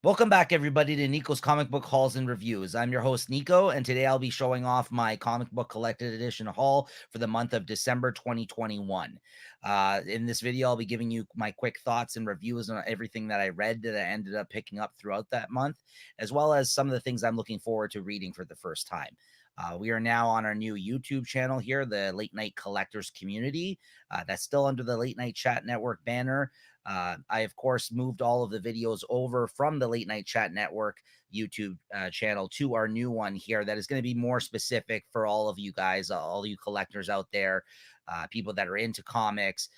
Welcome back, everybody, to Niko's Comic Book Hauls and Reviews. I'm your host, Niko, and today I'll be showing off my comic book collected edition haul for the month of December 2021. In this video, I'll be giving you my quick thoughts and reviews on everything that I read that I ended up picking up throughout that month, as well as some of the things I'm looking forward to reading for the first time. We are now on our new YouTube channel here, the Late Night Collectors Community. That's still under the Late Night Chat Network banner. I, of course, moved all of the videos over from the Late Night Chat Network YouTube channel to our new one here that is going to be more specific for all of you guys, all you collectors out there, people that are into comics,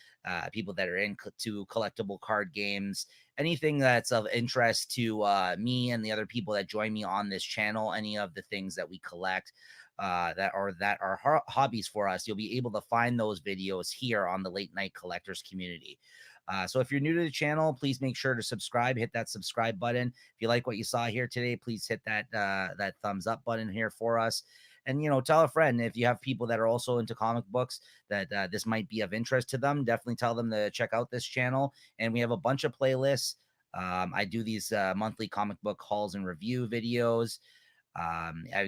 people that are into collectible card games, anything that's of interest to me and the other people that join me on this channel, any of the things that we collect. That are hobbies for us, you'll be able to find those videos here on the Late Night Collectors Community. So if you're new to the channel, please make sure to subscribe. Hit that subscribe button. If you like what you saw here today, please hit that thumbs up button here for us. And tell a friend if you have people that are also into comic books that this might be of interest to them. Definitely tell them to check out this channel. And we have a bunch of playlists. I do these monthly comic book hauls and review videos.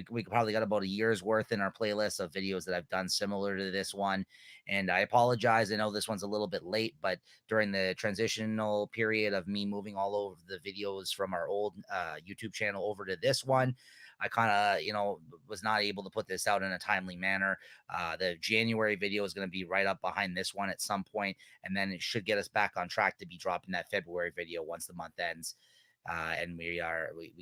We probably got about a year's worth in our playlist of videos that I've done similar to this one. And I apologize. I know this one's a little bit late, but during the transitional period of me moving all over the videos from our old YouTube channel over to this one, I kind of, was not able to put this out in a timely manner. The January video is going to be right up behind this one at some point, and then it should get us back on track to be dropping that February video once the month ends. And we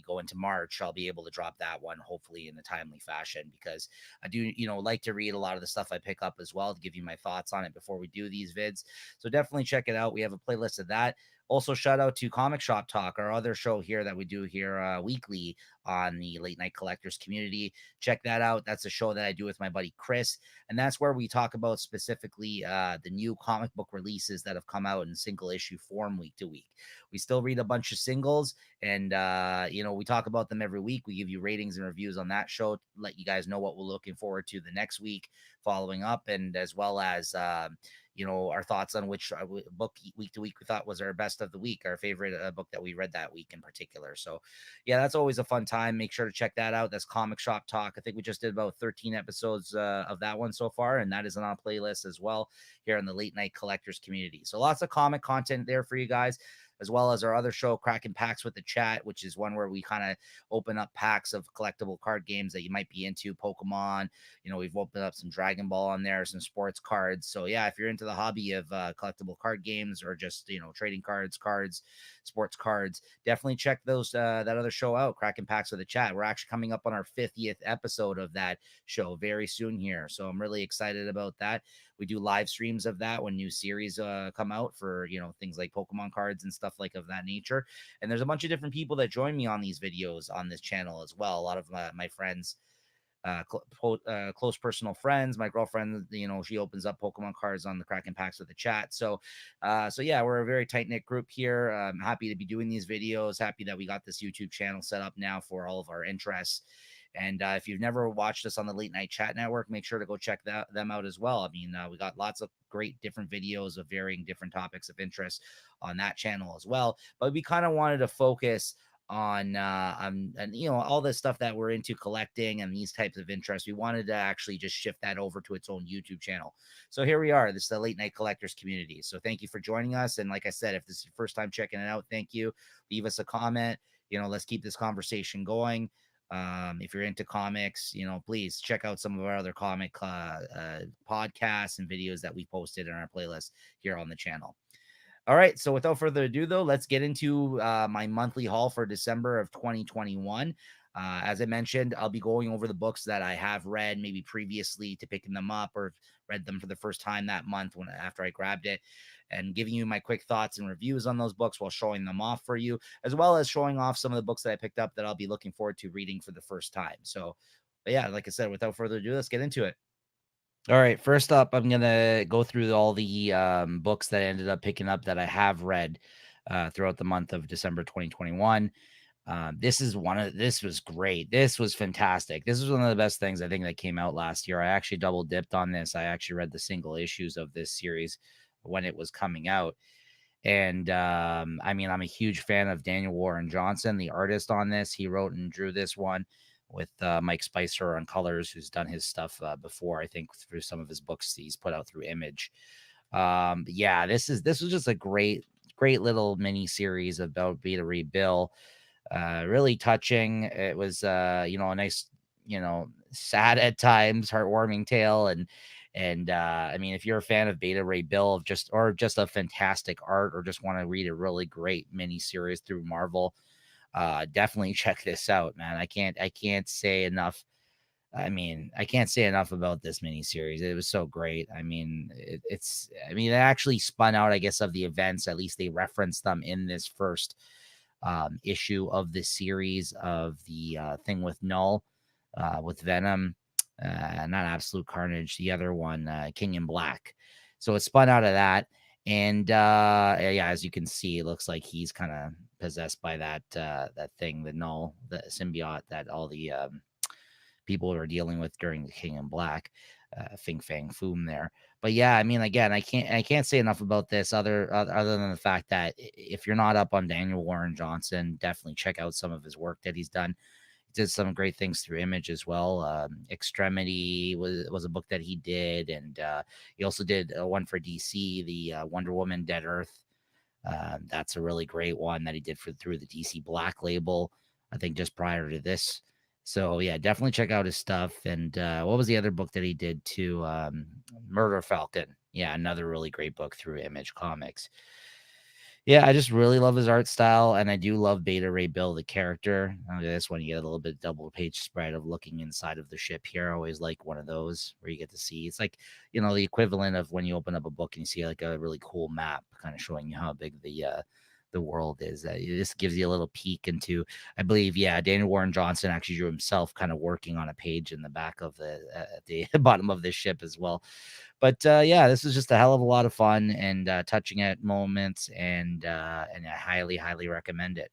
go into March. I'll be able to drop that one hopefully in a timely fashion, because I do like to read a lot of the stuff I pick up as well to give you my thoughts on it before we do these vids. So definitely check it out. We have a playlist of that. Also, shout out to Comic Shop Talk, our other show here that we do here weekly on the Late Night Collectors Community. Check that out. That's a show that I do with my buddy Chris, and that's where we talk about specifically the new comic book releases that have come out in single issue form week to week. We still read a bunch of singles, and we talk about them every week. We give you ratings and reviews on that show, let you guys know what we're looking forward to the next week following up, and as well as our thoughts on which book week to week we thought was our best of the week, our favorite book that we read that week in particular. So yeah, that's always a fun time. Make sure to check that out. That's Comic Shop Talk. I think we just did about 13 episodes of that one so far, and that is on our playlist as well here in the Late Night Collectors Community. So lots of comic content there for you guys, as well as our other show, Cracking Packs with the Chat, which is one where we kind of open up packs of collectible card games that you might be into. Pokemon, we've opened up some Dragon Ball on there, some sports cards. So yeah, if you're into the hobby of collectible card games, or just trading cards, sports cards, definitely check that other show out, Cracking Packs with the Chat. We're actually coming up on our 50th episode of that show very soon here, so I'm really excited about that. We do live streams of that when new series come out for things like Pokemon cards and stuff like of that nature. And there's a bunch of different people that join me on these videos on this channel as well. A lot of my friends, close personal friends. My girlfriend, she opens up Pokemon cards on the Kraken Packs with the Chat. So yeah, we're a very tight knit group here. I'm happy to be doing these videos. Happy that we got this YouTube channel set up now for all of our interests. And if you've never watched us on the Late Night Chat Network, make sure to go check them out as well. I mean, we got lots of great different videos of varying different topics of interest on that channel as well. But we kind of wanted to focus on and all this stuff that we're into collecting and these types of interests. We wanted to actually just shift that over to its own YouTube channel. So here we are. This is the Late Night Collectors Community. So thank you for joining us. And like I said, if this is your first time checking it out, thank you. Leave us a comment. Let's keep this conversation going. If you're into comics, please check out some of our other comic podcasts and videos that we posted in our playlist here on the channel. All right, so without further ado, though, let's get into my monthly haul for December of 2021. As I mentioned, I'll be going over the books that I have read maybe previously to picking them up, or read them for the first time that month after I grabbed it, and giving you my quick thoughts and reviews on those books while showing them off for you, as well as showing off some of the books that I picked up that I'll be looking forward to reading for the first time. So, but yeah, like I said, without further ado, let's get into it. All right, first up, I'm gonna go through all the books that I ended up picking up that I have read throughout the month of December 2021. This was great. This was fantastic. This was one of the best things I think that came out last year. I actually double dipped on this. I actually read the single issues of this series when it was coming out. And I mean, I'm a huge fan of Daniel Warren Johnson, the artist on this. He wrote and drew this one with Mike Spicer on colors, who's done his stuff before, I think, through some of his books he's put out through Image. Yeah, this was just a great little mini series about Beta Ray Bill. Really touching. It was a nice, sad at times, heartwarming tale. And I mean, if you're a fan of Beta Ray Bill, or just a fantastic art, or just want to read a really great mini series through Marvel, definitely check this out, man. I can't say enough. I mean, I can't say enough about this miniseries. It was so great. I mean, it actually spun out, I guess, of the events. At least they referenced them in this first issue of the series of the thing with Null, with Venom, not Absolute Carnage, the other one, King in Black. So it spun out of that. And yeah, as you can see, it looks like he's kind of possessed by that thing, the Null, the symbiote that all the people were dealing with during the King in Black, Fing Fang Foom there. But yeah, I mean, again, I can't say enough about this other than the fact that if you're not up on Daniel Warren Johnson, definitely check out some of his work that he's done. He did some great things through Image as well. Extremity was a book that he did, and he also did one for DC, the Wonder Woman Dead Earth. That's a really great one that he did through the DC Black label, I think just prior to this. So yeah, definitely check out his stuff. And what was the other book that he did too? Murder Falcon. Yeah, another really great book through Image Comics. Yeah, I just really love his art style, and I do love Beta Ray Bill, the character. This one, you get a little bit double page spread of looking inside of the ship here. I always like one of those where you get to see. It's like, the equivalent of when you open up a book and you see like a really cool map, kind of showing you how big the world is. This gives you a little peek into. I believe, yeah, Daniel Warren Johnson actually drew himself, kind of working on a page in the back of at the bottom of this ship as well. But yeah, this is just a hell of a lot of fun and touching at moments, and I highly recommend it.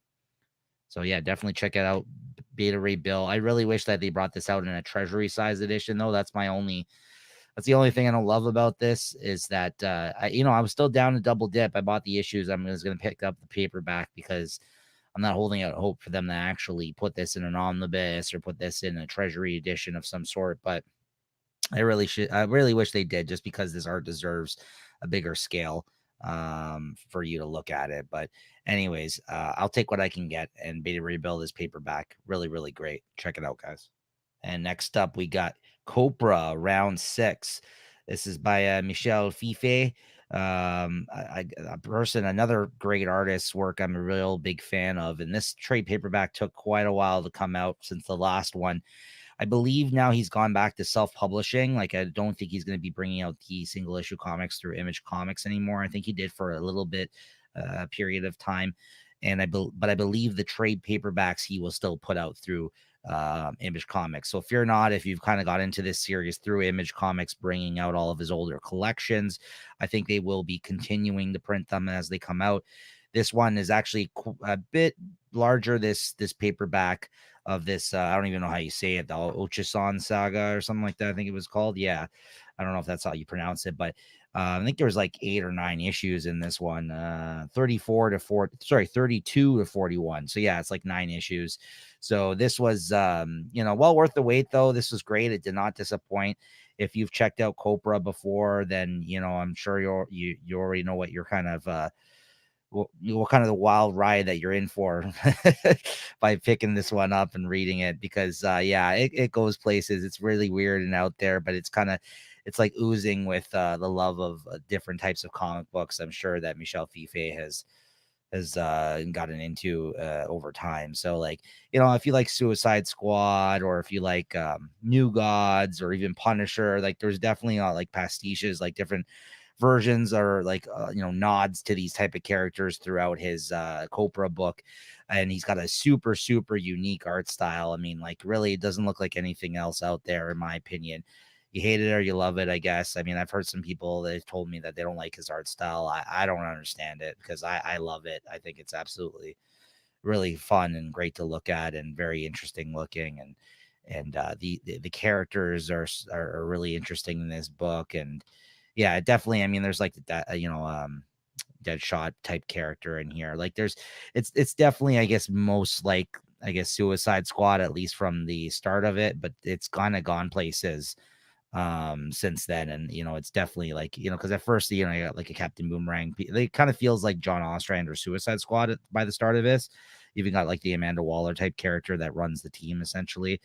So yeah, definitely check it out. Beta Ray Bill. I really wish that they brought this out in a treasury size edition, though. That's the only thing I don't love about this, is that I was still down to double dip. I bought the issues. I'm just gonna pick up the paperback because I'm not holding out hope for them to actually put this in an omnibus or put this in a treasury edition of some sort. But I really wish they did, just because this art deserves a bigger scale for you to look at it. But anyways, I'll take what I can get, and Beta Rebuild is paperback. Really, really great. Check it out, guys. And next up, we got Copra Round 6. This is by Michel Fife. Another great artist's work I'm a real big fan of. And this trade paperback took quite a while to come out since the last one. I believe now he's gone back to self-publishing. Like, I don't think he's going to be bringing out the single issue comics through Image Comics anymore. I think he did for a little bit, period of time. And but I believe the trade paperbacks he will still put out through Image Comics. So if you've kind of got into this series through Image Comics, bringing out all of his older collections, I think they will be continuing to print them as they come out. This one is actually a bit larger. This paperback of this, I don't even know how you say it, the Ochisan Saga or something like that, I think it was called. Yeah, I don't know if that's how you pronounce it, but I think there was like 8 or 9 issues in this one, 32 to 41. So yeah, it's like 9 issues. So this was, well worth the wait, though. This was great. It did not disappoint. If you've checked out Copra before, then I'm sure you already know what you're kind of what kind of the wild ride that you're in for by picking this one up and reading it, because yeah, it goes places. It's really weird and out there, but it's like oozing with the love of different types of comic books, I'm sure, that Michel Fife has gotten into over time. So, like, if you like Suicide Squad, or if you like New Gods, or even Punisher, like, there's definitely like pastiches, like different versions, or like nods to these type of characters throughout his Copra book. And he's got a super unique art style. I mean, like, really, it doesn't look like anything else out there, in my opinion. You hate it or you love it, I guess. I mean, I've heard some people that have told me that they don't like his art style. I don't understand it, because I love it. I think it's absolutely really fun and great to look at, and very interesting looking. And the characters are really interesting in this book. And yeah, definitely. I mean, there's like that, Deadshot type character in here. Like it's definitely, I guess, most like, I guess, Suicide Squad, at least from the start of it, but it's kind of gone places since then. And it's definitely like, because at first, you got like a Captain Boomerang. It kind of feels like John Ostrander Suicide Squad by the start of this. You even got like the Amanda Waller type character that runs the team essentially.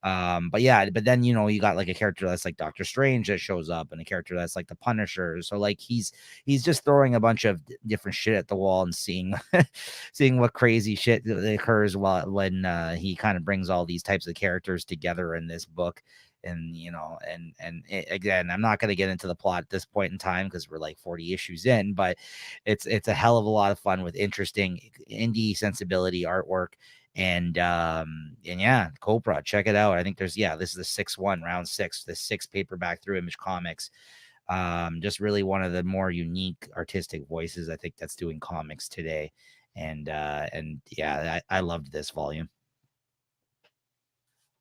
But yeah, but then you got like a character that's like Doctor Strange that shows up, and a character that's like the Punisher. So like he's just throwing a bunch of different shit at the wall and seeing seeing what crazy shit occurs when he kind of brings all these types of characters together in this book. And again, I'm not going to get into the plot at this point in time because we're like 40 issues in, but it's a hell of a lot of fun with interesting indie sensibility artwork. And yeah, Cobra, check it out. I think this is the 6-1, round 6, the 6 paperback through Image Comics. Just really one of the more unique artistic voices I think that's doing comics today. And yeah, I loved this volume.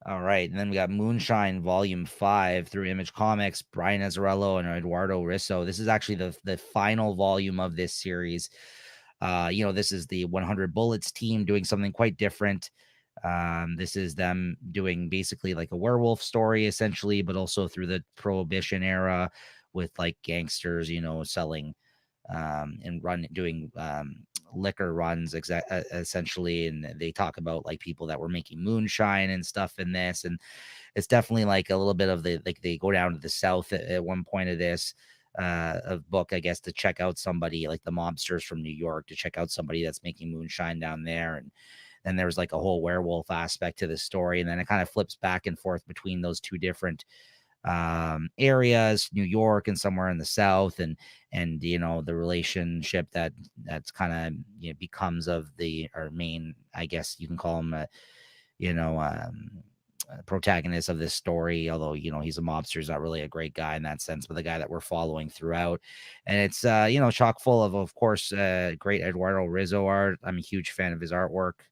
All right, and then we got Moonshine Volume 5 through Image Comics, Brian Azzarello and Eduardo Risso. This is actually the final volume of this series. This is the 100 Bullets team doing something quite different. This is them doing basically like a werewolf story, essentially, but also through the Prohibition era with like gangsters, selling and doing liquor runs essentially. And they talk about like people that were making moonshine and stuff in this. And it's definitely like a little bit of they go down to the South at one point of this of book, I guess, to check out somebody like the mobsters from New York, to check out somebody that's making moonshine down there. And then there's like a whole werewolf aspect to the story. And then it kind of flips back and forth between those two different areas, New York and somewhere in the South. And the relationship that's kind of becomes of our main, I guess you can call him protagonist of this story, although he's a mobster. He's not really a great guy in that sense, but the guy that we're following throughout. And it's chock full of course, great Eduardo Rizzo art. I'm a huge fan of his artwork.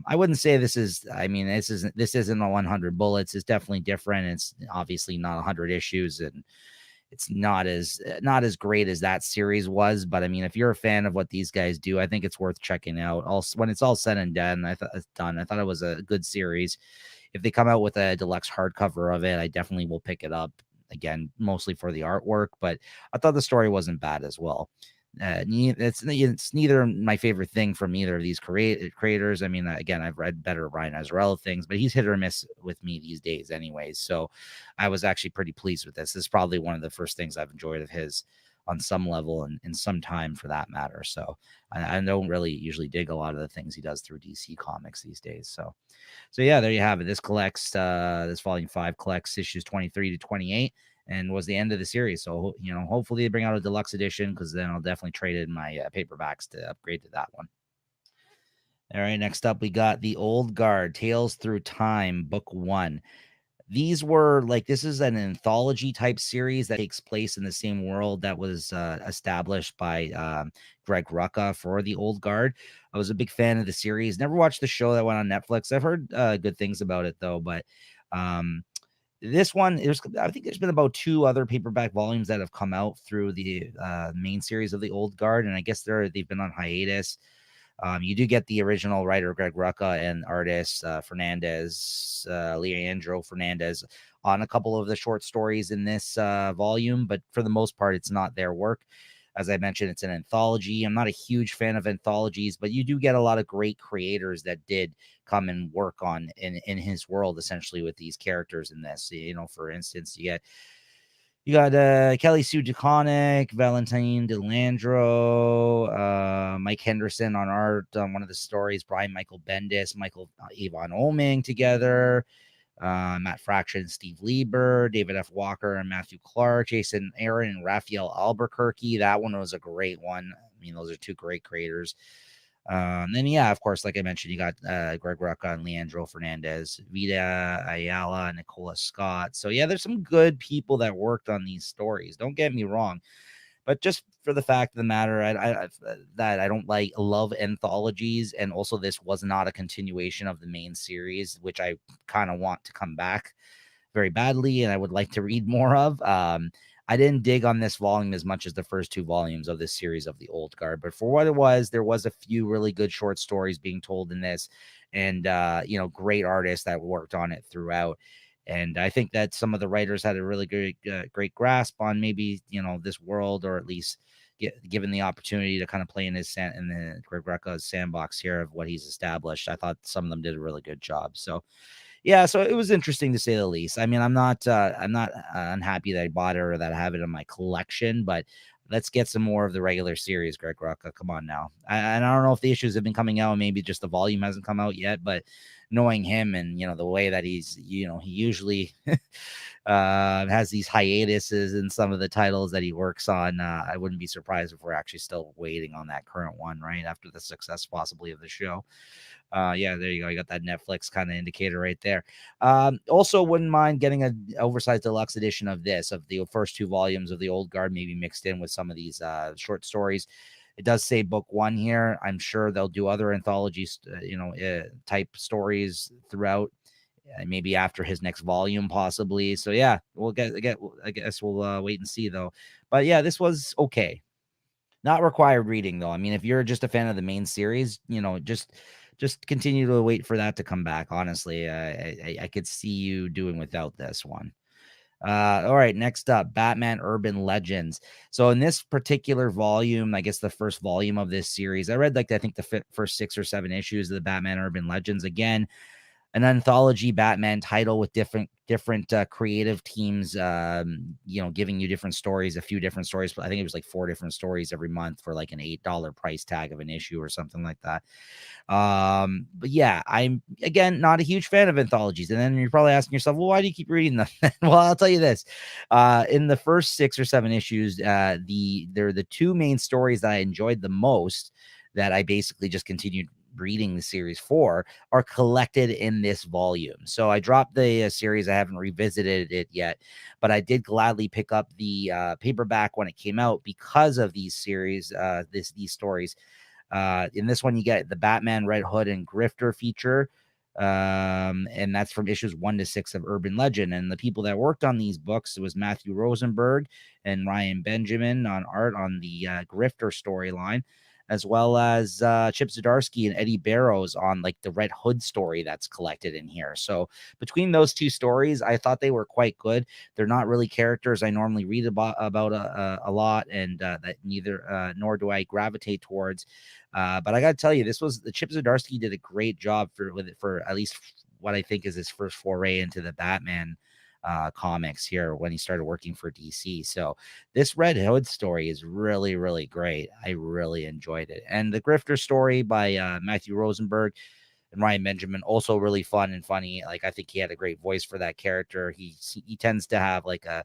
I wouldn't say this isn't a 100 Bullets. It's definitely different. It's obviously not 100 issues, and it's not as great as that series was. But I mean, if you're a fan of what these guys do, I think it's worth checking out. Also, when it's all said and done, I thought it was a good series. If they come out with a deluxe hardcover of it, I definitely will pick it up. Again, mostly for the artwork, but I thought the story wasn't bad as well. It's neither my favorite thing from either of these creators. I mean, again, I've read better Brian Azzarello things, but he's hit or miss with me these days anyways. So I was actually pretty pleased with this. This is probably one of the first things I've enjoyed of his on some level and in some time for that matter. So I don't really usually dig a lot of the things he does through DC Comics these days. So yeah, there you have it. This volume 5 collects issues 23 to 28 and was the end of the series. So, hopefully they bring out a deluxe edition, because then I'll definitely trade in my paperbacks to upgrade to that one. All right, next up, we got The Old Guard, Tales Through Time, Book 1. This is an anthology type series that takes place in the same world that was established by Greg Rucka for The Old Guard. I was a big fan of the series. Never watched the show that went on Netflix. I've heard good things about it though, but this one, I think there's been about 2 other paperback volumes that have come out through the main series of The Old Guard, and I guess they've been on hiatus. You do get the original writer Greg Rucka and artist Leandro Fernandez on a couple of the short stories in this volume, but for the most part, it's not their work. As I mentioned, it's an anthology. I'm not a huge fan of anthologies, but you do get a lot of great creators that did come and work on in his world, essentially, with these characters in this. For instance, you got Kelly Sue DeConnick, Valentine DeLandro, Mike Henderson on art on one of the stories, Brian Michael Bendis, Michael Avon Oming together, Matt Fraction, Steve Lieber, David F. Walker, and Matthew Clark, Jason Aaron, and Raphael Albuquerque. That one was a great one. I mean, those are 2 great creators. Then, yeah, of course, like I mentioned, you got Greg Rucka and Leandro Fernandez, Vita Ayala, and Nicola Scott. So, yeah, there's some good people that worked on these stories. Don't get me wrong. But just for the fact of the matter, I don't love anthologies. And also, this was not a continuation of the main series, which I kind of want to come back very badly and I would like to read more of. I didn't dig on this volume as much as the first two volumes of this series of the Old Guard, but for what it was, there was a few really good short stories being told in this, and great artists that worked on it throughout. And I think that some of the writers had a really great grasp on maybe this world, or at least given the opportunity to kind of play in in the Greg Rucka's sandbox here of what he's established. I thought some of them did a really good job. So yeah, so it was interesting to say the least. I mean, I'm not unhappy that I bought it or that I have it in my collection, but let's get some more of the regular series, Greg Rucka. Come on now. And I don't know if the issues have been coming out, maybe just the volume hasn't come out yet, but knowing him and the way that he's, he usually has these hiatuses in some of the titles that he works on. I wouldn't be surprised if we're actually still waiting on that current one, right? After the success possibly of the show. Yeah, there you go. You got that Netflix kind of indicator right there. Also, wouldn't mind getting an oversized deluxe edition of the first two volumes of the Old Guard, maybe mixed in with some of these short stories. It does say book one here. I'm sure they'll do other anthologies, type stories throughout. Maybe after his next volume, possibly. So yeah, we'll get. I guess we'll wait and see though. But yeah, this was okay. Not required reading though. I mean, if you're just a fan of the main series, just continue to wait for that to come back. Honestly, I could see you doing without this one. All right, next up, Batman Urban Legends. So in this particular volume, I guess the first volume of this series, I read I think the first 6 or 7 issues of the Batman Urban Legends. Again, an anthology Batman title with different creative teams, giving you different stories, a few different stories. I think it was like 4 different stories every month for like an $8 price tag of an issue or something like that. But yeah, I'm again not a huge fan of anthologies. And then you're probably asking yourself, well, why do you keep reading them? Well, I'll tell you this. In the first 6 or 7 issues, they're the two main stories that I enjoyed the most, that I basically just continued reading the series for, are collected in this volume. So I dropped the series. I haven't revisited it yet, but I did gladly pick up the paperback when it came out because of these series, these stories. In this one, you get the Batman Red Hood and Grifter feature. And that's from issues 1 to 6 of Urban Legend. And the people that worked on these books, it was Matthew Rosenberg and Ryan Benjamin on art on the Grifter storyline, as well as Chip Zdarsky and Eddie Barrows on like the Red Hood story that's collected in here. So between those two stories, I thought they were quite good. They're not really characters I normally read about a lot, and that neither nor do I gravitate towards. But I got to tell you, the Chip Zdarsky did a great job for at least what I think is his first foray into the Batman comics here when he started working for DC. So this Red Hood story is really, really great. I really enjoyed it. And the Grifter story by Matthew Rosenberg and Ryan Benjamin, also really fun and funny. Like, I think he had a great voice for that character. He tends to have like a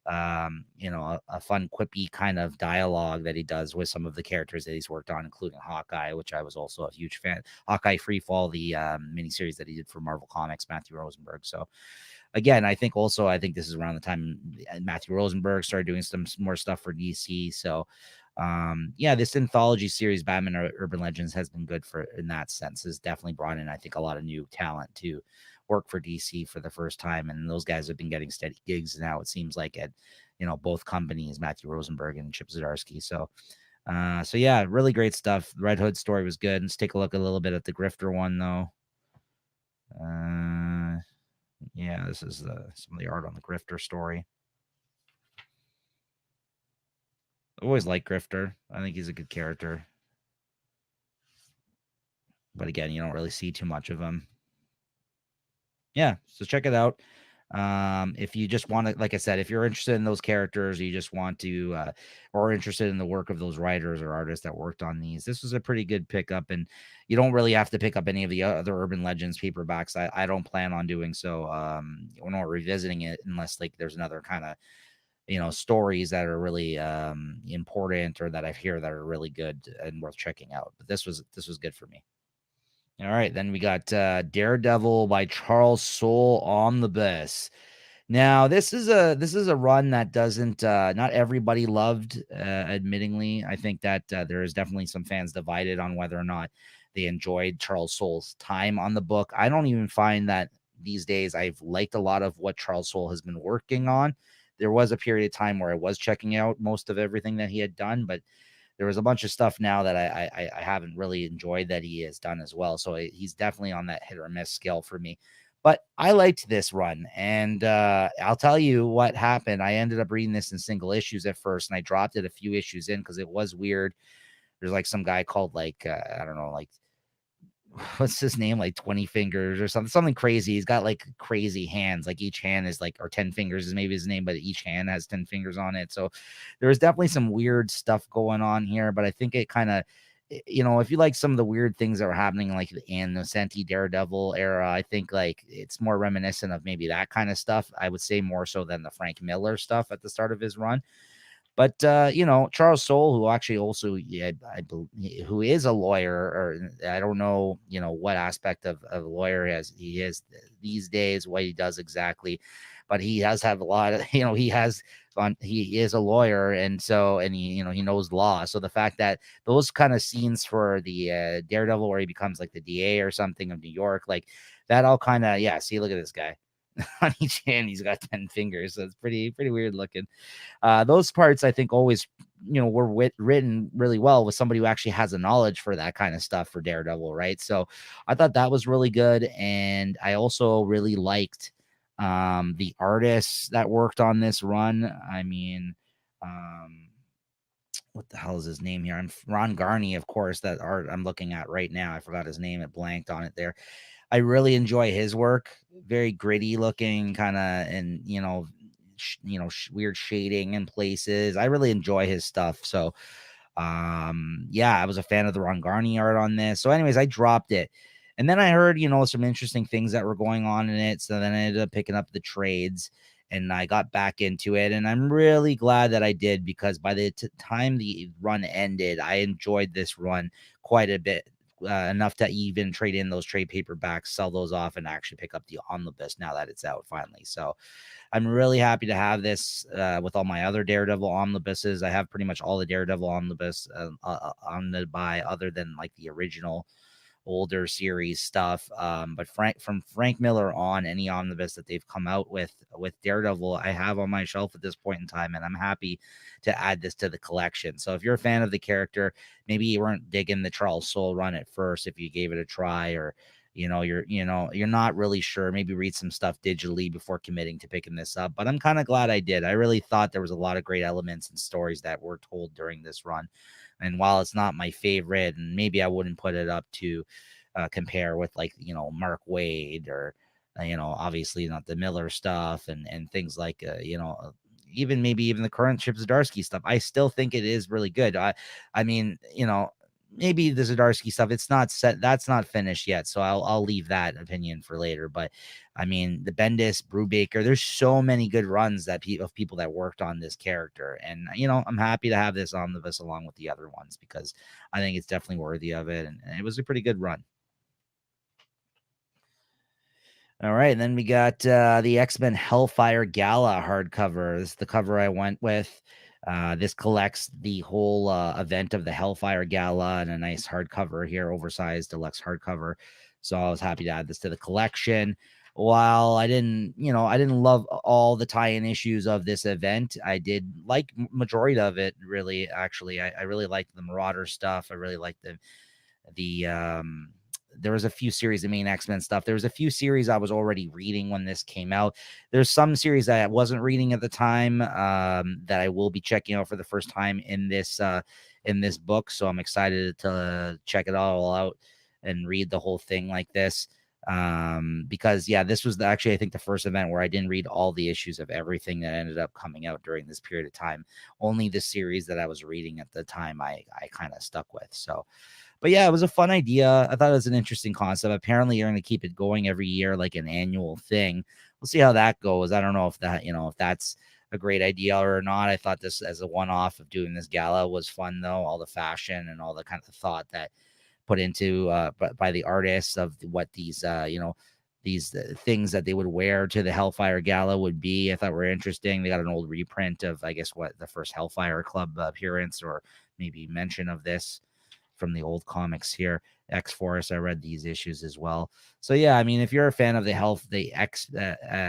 fun, quippy kind of dialogue that he does with some of the characters that he's worked on, including Hawkeye, which I was also a huge fan. Hawkeye Freefall, the miniseries that he did for Marvel Comics, Matthew Rosenberg. So again, I think this is around the time Matthew Rosenberg started doing some more stuff for DC. So yeah, this anthology series, Batman Urban Legends, has been good for in that sense. Has definitely brought in, I think, a lot of new talent to work for DC for the first time, and those guys have been getting steady gigs now. It seems like at both companies, Matthew Rosenberg and Chip Zdarsky. So yeah, really great stuff. The Red Hood story was good. Let's take a look a little bit at the Grifter one though. Yeah, this is some of the art on the Grifter story. I always like Grifter. I think he's a good character. But again, you don't really see too much of him. Yeah, so check it out. If you just want to, like I said, if you're interested in those characters, you just want to, or interested in the work of those writers or artists that worked on these, this was a pretty good pickup. And you don't really have to pick up any of the other Urban Legends paperbacks. I don't plan on doing so. We're not revisiting it unless like there's another kind of stories that are really important or that I hear that are really good and worth checking out. But this was good for me. All right, then we got Daredevil by Charles Soule on the bus. Now, this is a run that doesn't not everybody loved, admittingly. I think that there is definitely some fans divided on whether or not they enjoyed Charles Soule's time on the book. I don't even find that these days. I've liked a lot of what Charles Soule has been working on there was a period of time where I was checking out most of everything that he had done, but there was a bunch of stuff now that I haven't really enjoyed that he has done as well. So he's definitely on that hit or miss scale for me. But I liked this run, and I'll tell you what happened. I ended up reading this in single issues at first, and I dropped it a few issues in because it was weird. There's like some guy called like I don't know, like what's his name, like 20 fingers or something crazy. He's got like crazy hands, like each hand is like, or 10 fingers is maybe his name, but each hand has 10 fingers on it. So there was definitely some weird stuff going on here, but I think it kind of, if you like some of the weird things that were happening like in the Senti Daredevil era, I think like it's more reminiscent of maybe that kind of stuff. I would say more so than the Frank Miller stuff at the start of his run. But Charles Soule, who actually also, I believe, who is a lawyer, or I don't know, what aspect of a lawyer he is these days, what he does exactly, but he has had a lot of, he is a lawyer, and he knows law. So the fact that those kind of scenes for the Daredevil where he becomes like the DA or something of New York, like that all kind of, yeah. See, look at this guy. On each hand, he's got 10 fingers. So it's pretty weird looking. Those parts I think always, were written really well with somebody who actually has a knowledge for that kind of stuff for Daredevil, right? So I thought that was really good, and I also really liked the artists that worked on this run. I mean, what the hell is his name here? I'm Ron Garney, of course. That art I'm looking at right now, I forgot his name. It blanked on it there. I really enjoy his work. Very gritty looking, kind of, and weird shading in places. I really enjoy his stuff. So, yeah, I was a fan of the Ron Garney art on this. So, anyways, I dropped it, and then I heard some interesting things that were going on in it. So then I ended up picking up the trades, and I got back into it, and I'm really glad that I did, because by the time the run ended, I enjoyed this run quite a bit. Enough to even trade in those trade paperbacks, sell those off, and actually pick up the omnibus now that it's out finally. So I'm really happy to have this with all my other Daredevil omnibuses. I have pretty much all the Daredevil omnibus on the buy, other than like the original older series stuff. But from Frank Miller on, any omnibus that they've come out with Daredevil, I have on my shelf at this point in time, and I'm happy to add this to the collection. So if you're a fan of the character, maybe you weren't digging the Charles Soule run at first, if you gave it a try, or you're not really sure, maybe read some stuff digitally before committing to picking this up. But I'm kind of glad I did. I really thought there was a lot of great elements and stories that were told during this run. And while it's not my favorite, and maybe I wouldn't put it up to compare with like, Mark Waid, or, obviously not the Miller stuff, and things like, even maybe even the current Chip Zdarsky stuff, I still think it is really good. I mean, maybe the Zdarsky stuff, it's not set, that's not finished yet, so I'll leave that opinion for later. But I mean, the Bendis, Brubaker, there's so many good runs that of people that worked on this character, and I'm happy to have this omnibus along with the other ones, because I think it's definitely worthy of it, and it was a pretty good run. All right, and then we got the X-Men Hellfire Gala hardcover. This is the cover I went with. This collects the whole event of the Hellfire Gala in a nice hardcover here, oversized deluxe hardcover. So I was happy to add this to the collection. While I didn't love all the tie-in issues of this event, I did like majority of it, really. Actually, I really liked the Marauder stuff. I really liked the there was a few series of main X-Men stuff. There was a few series I was already reading when this came out. There's some series that I wasn't reading at the time that I will be checking out for the first time in this book. So I'm excited to check it all out and read the whole thing like this. Because yeah, this was actually, I think, the first event where I didn't read all the issues of everything that ended up coming out during this period of time. Only the series that I was reading at the time I kind of stuck with. So, but yeah, it was a fun idea. I thought it was an interesting concept. Apparently, you're going to keep it going every year, like an annual thing. We'll see how that goes. I don't know if that, if that's a great idea or not. I thought this as a one-off of doing this gala was fun, though. All the fashion and all the kind of thought that put into by the artists of what these, these things that they would wear to the Hellfire Gala would be. I thought were interesting. They got an old reprint of, I guess, what the first Hellfire Club appearance, or maybe mention of this from the old comics here. X-Force, I read these issues as well. So yeah, I mean, if you're a fan of the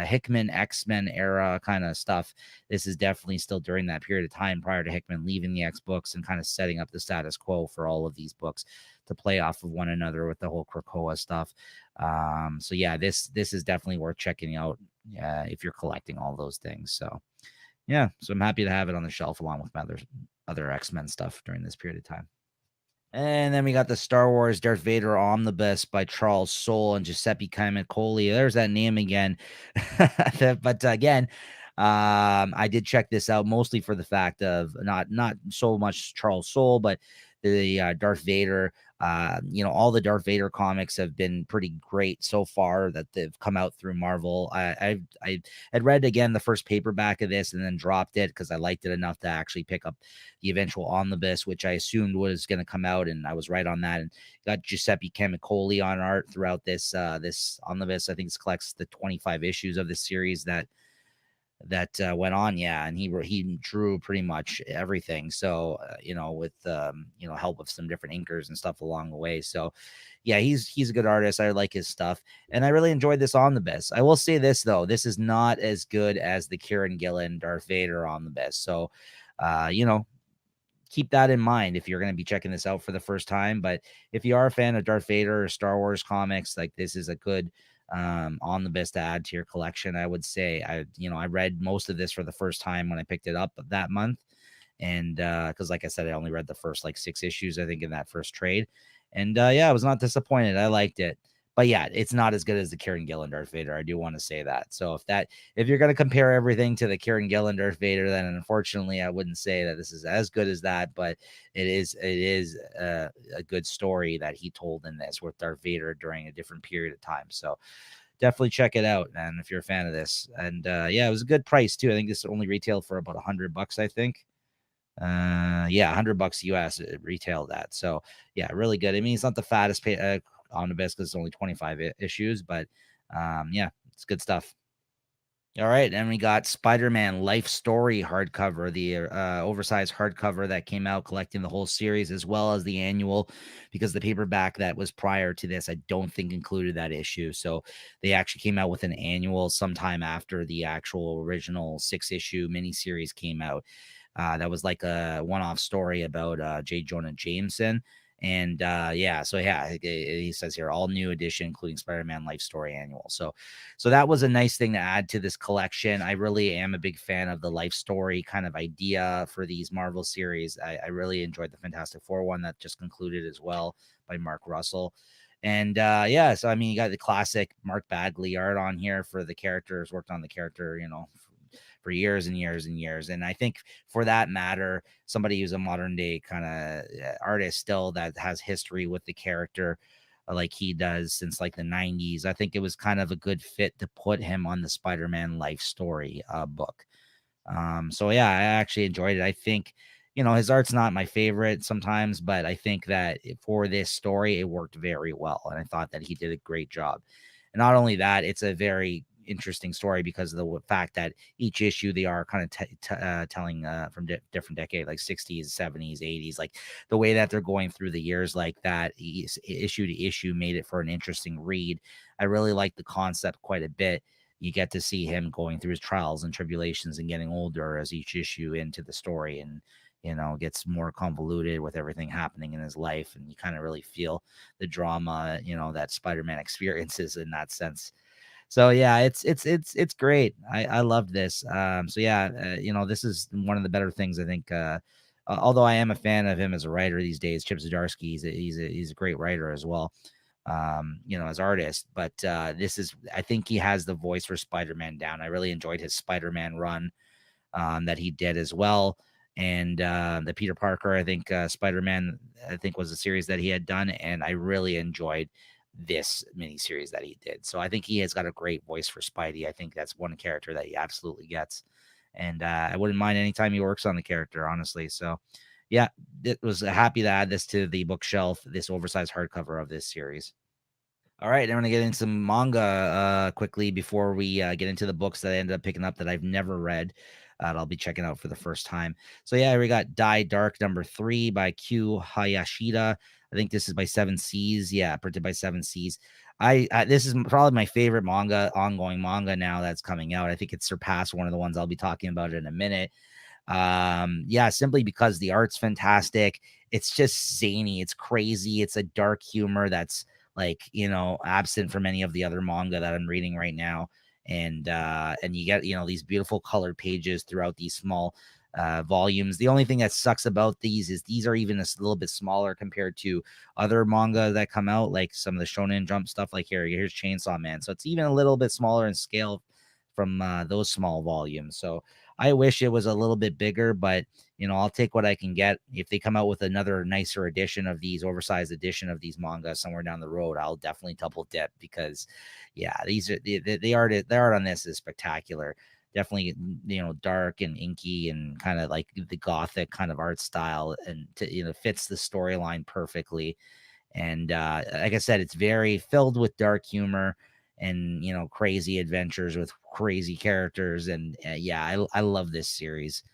Hickman X-Men era kind of stuff, this is definitely still during that period of time prior to Hickman leaving the X books and kind of setting up the status quo for all of these books to play off of one another with the whole Krakoa stuff. So yeah, this is definitely worth checking out if you're collecting all those things. So yeah, so I'm happy to have it on the shelf along with my other X-Men stuff during this period of time. And then we got the Star Wars Darth Vader Omnibus by Charles Soule and Giuseppe Camicoli. There's that name again. But again, I did check this out mostly for the fact of not so much Charles Soule, but the Darth Vader. All the Darth Vader comics have been pretty great so far that they've come out through Marvel. I had read again the first paperback of this and then dropped it because I liked it enough to actually pick up the eventual omnibus, which I assumed was going to come out, and I was right on that. And got Giuseppe Camicoli on art throughout this omnibus. I think it collects the 25 issues of the series that went on. Yeah, and he drew pretty much everything. So with help of some different inkers and stuff along the way. So yeah, he's a good artist. I like his stuff, and I really enjoyed this omnibus. I will say this though, this is not as good as the Kieran Gillen Darth Vader omnibus. So keep that in mind if you're going to be checking this out for the first time. But if you are a fan of Darth Vader or Star Wars comics, like this is a good omnibus to add to your collection. I would say I read most of this for the first time when I picked it up that month. And because like I said, I only read the first like 6 issues, I think, in that first trade. And I was not disappointed. I liked it. But yeah, it's not as good as the Kieran Gillen Darth Vader. I do want to say that. So if you're going to compare everything to the Kieran Gillen Darth Vader, then unfortunately I wouldn't say that this is as good as that. But it is a good story that he told in this with Darth Vader during a different period of time. So definitely check it out, man, if you're a fan of this. And it was a good price too. I think this only retailed for about $100, I think. $100 US it retailed at. So yeah, really good. I mean, it's not the fattest omnibus because it's only 25 issues, but it's good stuff. All right, and we got Spider-Man Life Story hardcover, the oversized hardcover that came out collecting the whole series as well as the annual, because the paperback that was prior to this I don't think included that issue. So they actually came out with an annual sometime after the actual original 6-issue miniseries came out. That was like a one-off story about J. Jonah Jameson. And he says here, all new edition, including Spider-Man Life Story Annual. So that was a nice thing to add to this collection. I really am a big fan of the life story kind of idea for these Marvel series. I really enjoyed the Fantastic Four one that just concluded as well by Mark Russell. And so I mean, you got the classic Mark Bagley art on here for the characters, worked on the character, for years and years and years. And I think for that matter, somebody who's a modern day kind of artist still that has history with the character like he does since like the 90s, I think it was kind of a good fit to put him on the Spider-Man Life Story book. So yeah, I actually enjoyed it. I think, his art's not my favorite sometimes, but I think that for this story, it worked very well. And I thought that he did a great job. And not only that, it's a very interesting story because of the fact that each issue they are kind of telling from different decades, like 60s, 70s, 80s, like the way that they're going through the years like that, issue to issue, made it for an interesting read. I really like the concept quite a bit. You get to see him going through his trials and tribulations and getting older as each issue into the story, and gets more convoluted with everything happening in his life, and you kind of really feel the drama that Spider-Man experiences in that sense. So yeah, it's great. I love this. This is one of the better things I think. Although I am a fan of him as a writer these days, Chip Zdarsky, he's a great writer as well. As artist, but I think he has the voice for Spider-Man down. I really enjoyed his Spider-Man run that he did as well. And the Peter Parker, I think Spider-Man, I think was a series that he had done, and I really enjoyed this miniseries that he did. So I think he has got a great voice for Spidey. I think that's one character that he absolutely gets. And I wouldn't mind anytime he works on the character, honestly. So yeah, it was happy to add this to the bookshelf, this oversized hardcover of this series. All right, I'm going to get into some manga quickly before we get into the books that I ended up picking up that I've never read. That I'll be checking out for the first time. So yeah, we got Die Dark #3 by Q Hayashida. I think this is by Seven Seas. Yeah, printed by Seven Seas. This is probably my favorite ongoing manga now that's coming out. I think it's surpassed one of the ones I'll be talking about in a minute. Yeah, simply because the art's fantastic. It's just zany, it's crazy, it's a dark humor that's like, absent from any of the other manga that I'm reading right now. And you get, these beautiful colored pages throughout these small volumes. The only thing that sucks about these is these are even a little bit smaller compared to other manga that come out, like some of the Shonen Jump stuff. Like here's Chainsaw Man, so it's even a little bit smaller in scale from those small volumes. So I wish it was a little bit bigger, but I'll take what I can get. If they come out with another nicer edition of these, oversized edition of these manga somewhere down the road, I'll definitely double dip, because yeah, these are the art on this is spectacular. Definitely, dark and inky and kind of like the gothic kind of art style, and fits the storyline perfectly. And like I said, it's very filled with dark humor and crazy adventures with crazy characters. And yeah, I love this series.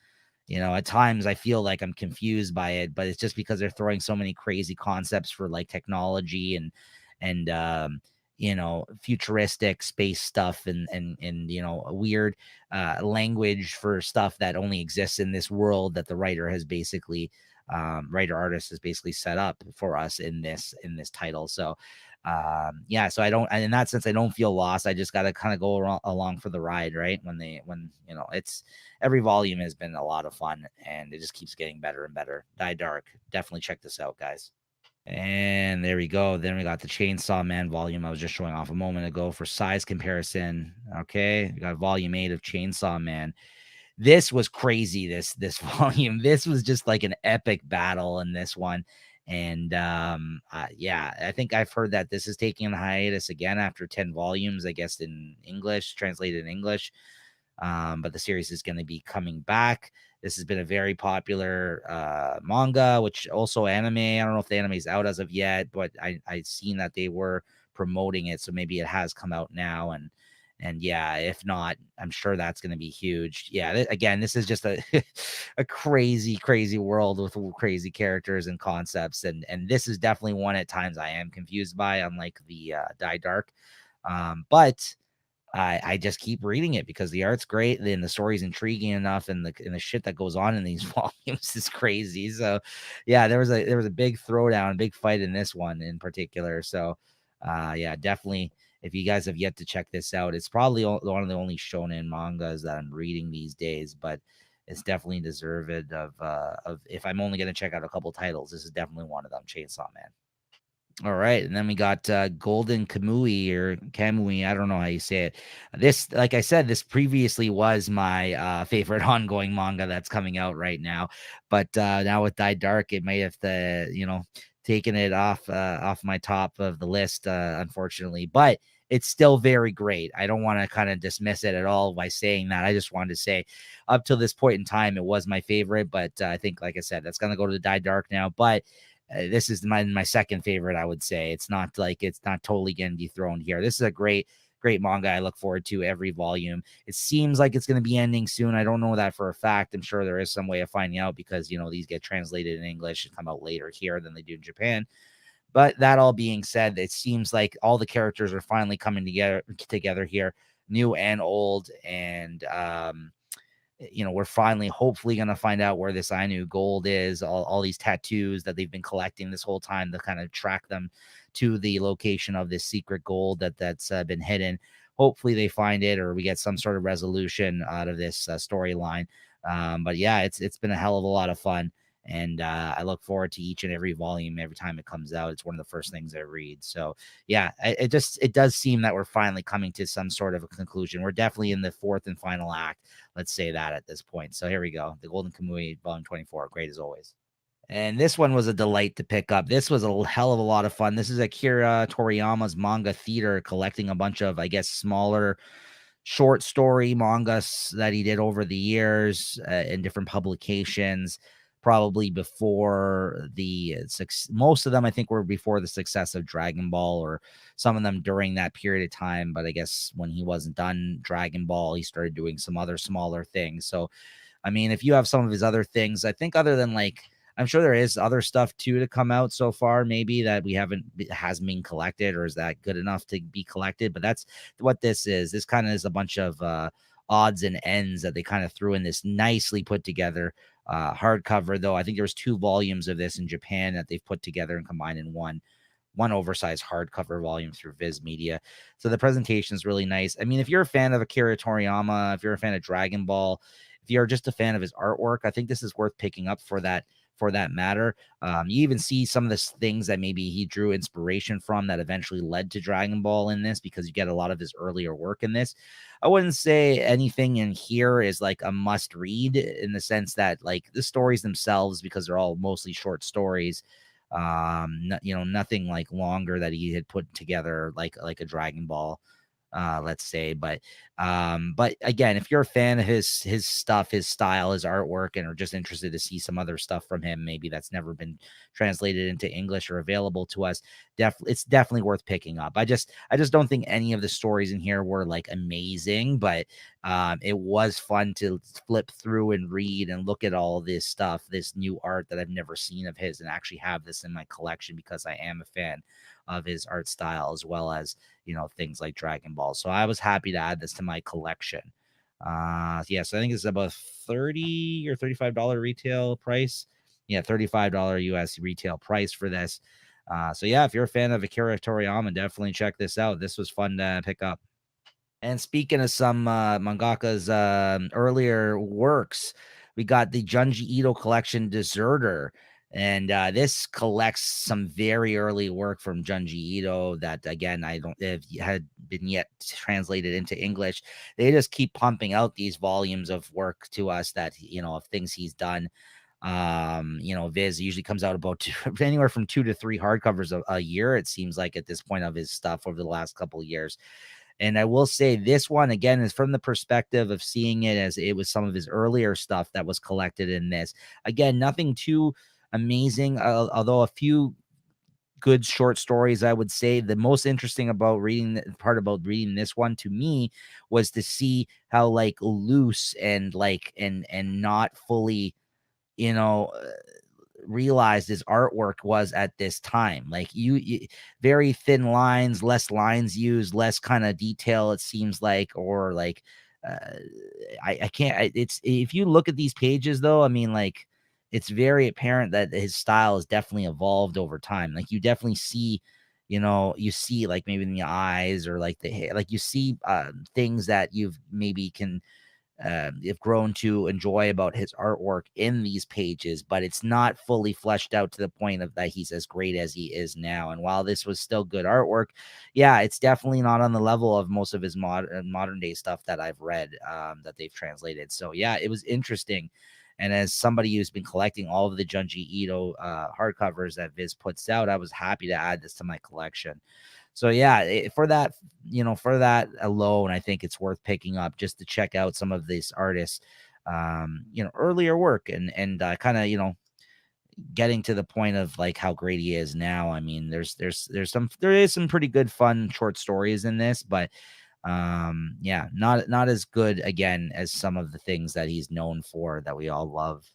At times I feel like I'm confused by it, but it's just because they're throwing so many crazy concepts for like technology and futuristic space stuff, and a weird language for stuff that only exists in this world that the writer has basically writer artist has basically set up for us in this title. So yeah, so I don't, in that sense, I don't feel lost. I just got to kind of go along for the ride, right? When it's every volume has been a lot of fun, and it just keeps getting better and better. Die Dark, definitely check this out, guys. And there we go. Then we got the Chainsaw Man volume I was just showing off a moment ago for size comparison. Okay, we got volume 8 of Chainsaw Man. This was crazy. This volume. This was just like an epic battle in this one. And yeah, I think I've heard that this is taking a hiatus again after 10 volumes, I guess, in English, translated in English. But the series is going to be coming back. This has been a very popular manga, which also anime. I don't know if the anime is out as of yet, but I've seen that they were promoting it, so maybe it has come out now. And yeah, if not, I'm sure that's going to be huge. Yeah, again, this is just a a crazy world with crazy characters and concepts, and this is definitely one at times I am confused by, unlike the Die Dark. But I just keep reading it because the art's great and the story's intriguing enough, and the shit that goes on in these volumes is crazy. So yeah, there was a big throwdown, big fight in this one in particular. So yeah, definitely, if you guys have yet to check this out, it's probably one of the only shonen mangas that I'm reading these days, but it's definitely deserved of if I'm only going to check out a couple titles, this is definitely one of them, Chainsaw Man. All right, and then we got Golden Kamui, or Kamui. I don't know how you say it. This, like I said, this previously was my favorite ongoing manga that's coming out right now. But now with Die Dark, it may have taken it off my top of the list, unfortunately. But it's still very great. I don't want to kind of dismiss it at all by saying that. I just wanted to say, up till this point in time, it was my favorite. But I think, like I said, that's gonna go to the Die Dark now. But this is my second favorite, I would say. It's not totally getting dethroned here. This is a great manga I look forward to every volume. It seems like it's going to be ending soon. I don't know that for a fact. I'm sure there is some way of finding out, because these get translated in English and come out later here than they do in Japan. But that all being said, it seems like all the characters are finally coming together here, new and old. And we're finally hopefully going to find out where this Ainu gold is, all these tattoos that they've been collecting this whole time to kind of track them to the location of this secret gold that's been hidden. Hopefully they find it, or we get some sort of resolution out of this storyline. But yeah, it's been a hell of a lot of fun. And I look forward to each and every volume every time it comes out. It's one of the first things I read. So yeah, it does seem that we're finally coming to some sort of a conclusion. We're definitely in the fourth and final act. Let's say that at this point. So here we go. The Golden Kamui, volume 24. Great as always. And this one was a delight to pick up. This was a hell of a lot of fun. This is Akira Toriyama's manga theater, collecting a bunch of, I guess, smaller short story mangas that he did over the years in different publications, probably before most of them, I think, were before the success of Dragon Ball, or some of them during that period of time. But I guess when he wasn't done Dragon Ball, he started doing some other smaller things. So I mean, if you have some of his other things, I think, other than like I'm sure there is other stuff too to come out so far, maybe that we haven't hasn't been collected, or is that good enough to be collected? But that's what this is. This kind of is a bunch of odds and ends that they kind of threw in this nicely put together hardcover. Though I think there was 2 volumes of this in Japan that they've put together and combined in one oversized hardcover volume through Viz Media. So the presentation is really nice. I mean, if you're a fan of Akira Toriyama, if you're a fan of Dragon Ball, if you're just a fan of his artwork, I think this is worth picking up for that matter. You even see some of the things that maybe he drew inspiration from that eventually led to Dragon Ball in this, because you get a lot of his earlier work in this. I wouldn't say anything in here is like a must read, in the sense that like the stories themselves, because they're all mostly short stories, nothing like longer that he had put together like a Dragon Ball, let's say. But again, if you're a fan of his stuff, his style, his artwork, and are just interested to see some other stuff from him, maybe that's never been translated into English or available to us, it's definitely worth picking up. I just don't think any of the stories in here were like amazing, but it was fun to flip through and read and look at all this stuff, this new art that I've never seen of his, and actually have this in my collection because I am a fan of his art style, as well as things like Dragon Ball. So I was happy to add this to my collection. Yeah, so I think it's about $30 or $35 retail price. Yeah, $35 US retail price for this. So yeah, if you're a fan of Akira Toriyama, definitely check this out. This was fun to pick up. And speaking of some mangaka's earlier works, we got the Junji Ito collection Deserter. And this collects some very early work from Junji Ito that, again, I don't have had been yet translated into English. They just keep pumping out these volumes of work to us that, of things he's done. Viz usually comes out about anywhere from 2 to 3 hardcovers a year, it seems like, at this point of his stuff over the last couple of years. And I will say this one, again, is from the perspective of seeing it as it was some of his earlier stuff that was collected in this. Again, nothing too amazing, although a few good short stories. I would say the most interesting about reading this one to me was to see how like loose and like and not fully, you know, realized his artwork was at this time. Like you very thin lines, less lines used, less kind of detail, it seems like, or like uh I can't it's if you look at these pages though, I mean, like, it's very apparent that his style has definitely evolved over time. Like you definitely see, you see like maybe in the eyes or like the hair, like you see things that you've maybe can have grown to enjoy about his artwork in these pages, but it's not fully fleshed out to the point of that he's as great as he is now. And while this was still good artwork, yeah, it's definitely not on the level of most of his modern day stuff that I've read that they've translated. So yeah, it was interesting. And as somebody who's been collecting all of the Junji Ito hardcovers that Viz puts out, I was happy to add this to my collection. So yeah, for that alone, I think it's worth picking up just to check out some of these artists, earlier work and kind of, getting to the point of like how great he is now. I mean, there is some pretty good fun short stories in this, but yeah, not as good again as some of the things that he's known for that we all love.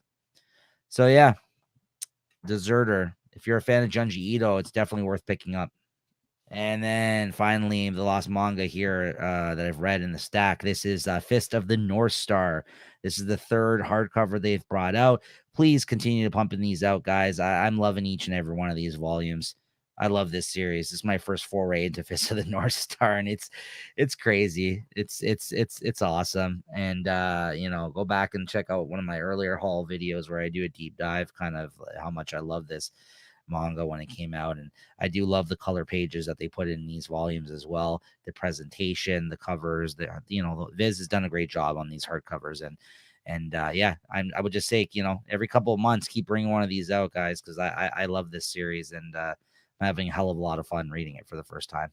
So yeah, Deserter. If you're a fan of Junji Ito, it's definitely worth picking up. And then finally, the last manga here that I've read in the stack. This is Fist of the North Star. This is the 3rd hardcover they've brought out. Please continue to pumping these out, guys. I'm loving each and every one of these volumes. I love this series. This is my first foray into Fist of the North Star, and it's crazy. It's awesome. And go back and check out one of my earlier haul videos where I do a deep dive, kind of how much I love this manga when it came out. And I do love the color pages that they put in these volumes as well, the presentation, the covers, Viz has done a great job on these hardcovers. And yeah, I would just say, every couple of months keep bringing one of these out, guys, because I love this series, and I'm having a hell of a lot of fun reading it for the first time.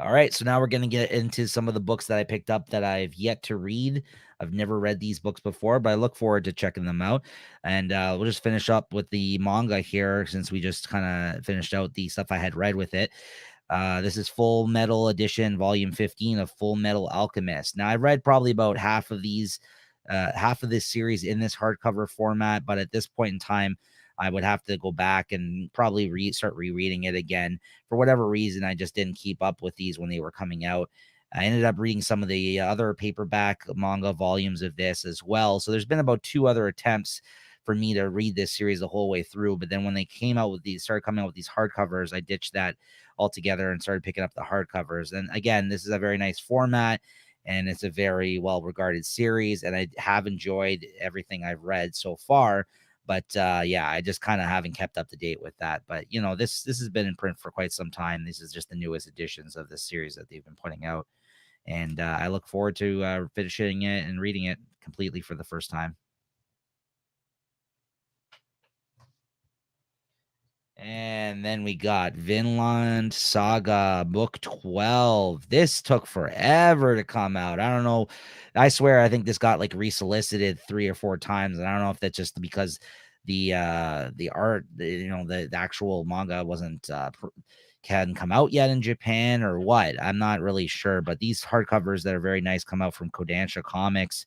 All right, so now we're going to get into some of the books that I picked up that I've yet to read. I've never read these books before, but I look forward to checking them out. And we'll just finish up with the manga here, since we just kind of finished out the stuff I had read with it. This is Full Metal Edition, Volume 15 of Full Metal Alchemist. Now, I've read probably about half of this series in this hardcover format, but at this point in time, I would have to go back and probably start rereading it again. For whatever reason, I just didn't keep up with these when they were coming out. I ended up reading some of the other paperback manga volumes of this as well. So there's been about 2 other attempts for me to read this series the whole way through. But then when they started coming out with these hardcovers, I ditched that altogether and started picking up the hardcovers. And again, this is a very nice format and it's a very well regarded series. And I have enjoyed everything I've read so far. But yeah, I just kind of haven't kept up to date with that. But this has been in print for quite some time. This is just the newest editions of this series that they've been putting out. And I look forward to finishing it and reading it completely for the first time. And then we got Vinland Saga Book 12. This took forever to come out. I don't know. I swear, I think this got like resolicited 3 or 4 times. And I don't know if that's just because the art, the actual manga wasn't hadn't come out yet in Japan or what. I'm not really sure. But these hardcovers that are very nice come out from Kodansha Comics.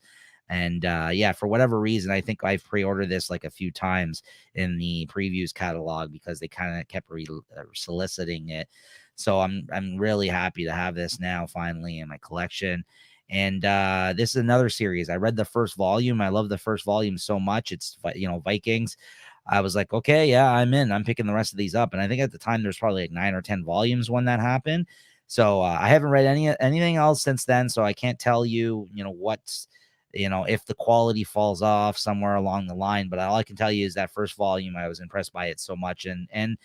And yeah, for whatever reason, I think I've pre-ordered this like a few times in the previews catalog because they kind of kept soliciting it. So I'm really happy to have this now finally in my collection. And this is another series. I read the first volume. I love the first volume so much. It's Vikings. I was like, okay, yeah, I'm in. I'm picking the rest of these up. And I think at the time there's probably like 9 or 10 volumes when that happened. So I haven't read anything else since then. So I can't tell you, what's if the quality falls off somewhere along the line. But all I can tell you is that first volume, I was impressed by it so much. And